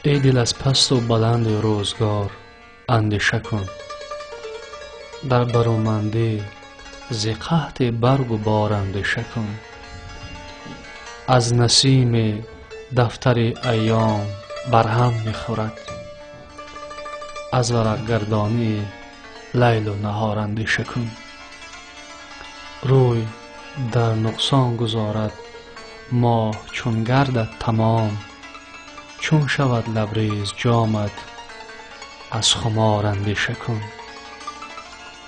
ای دل از پست و بلند روزگار اندیشه کن، در برومندی ز قحط برگ و بار اندیشه کن. از نسیم دفتر ایام برهم میخورد، از ورق گردانی لیل و نهار اندیشه کن. روی در نقصان گذارد ماه چون گردد تمام، چون شود لبریز جامت از خمار اندیشه کن.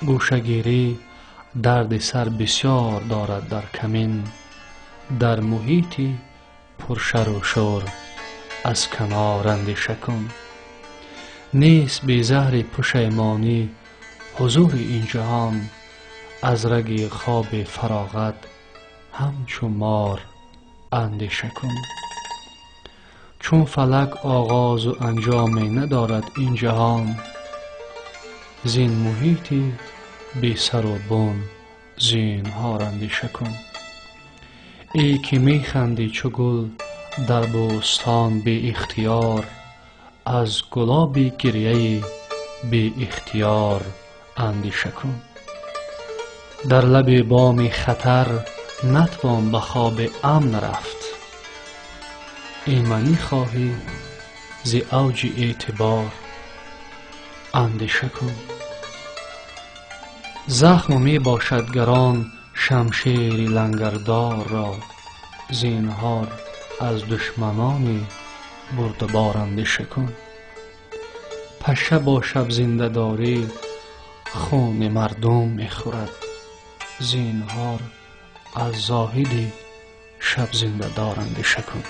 گوشه‌گیری درد سر بسیار دارد در کمین، در محیطی پرشر و شور از کنار اندیشه کن. نیست بی زهر پشیمانی حضور این جهان، از رگ خواب فراغت همچو مار اندیشه کن. چون فلک آغاز و انجامی ندارد این جهان، زین محیطی بی سر و بن زینهار اندیشه کن. ای که می خندی چو گل در بوستان بی اختیار، از گلابی گریه بی اختیار اندیشه کن. در لب بام خطر نتوان به خواب امن رفت، ایمنی خواهی ز اوج اعتبار اندیشه کن. زخم می باشد گران شمشیر لنگردار را، زینهار از دشمنان بردبار اندیشه کن. پشه با شب زنده داری خون مردم می خورد، زینهار از زاهدی شب زنده دار اندیشه کن.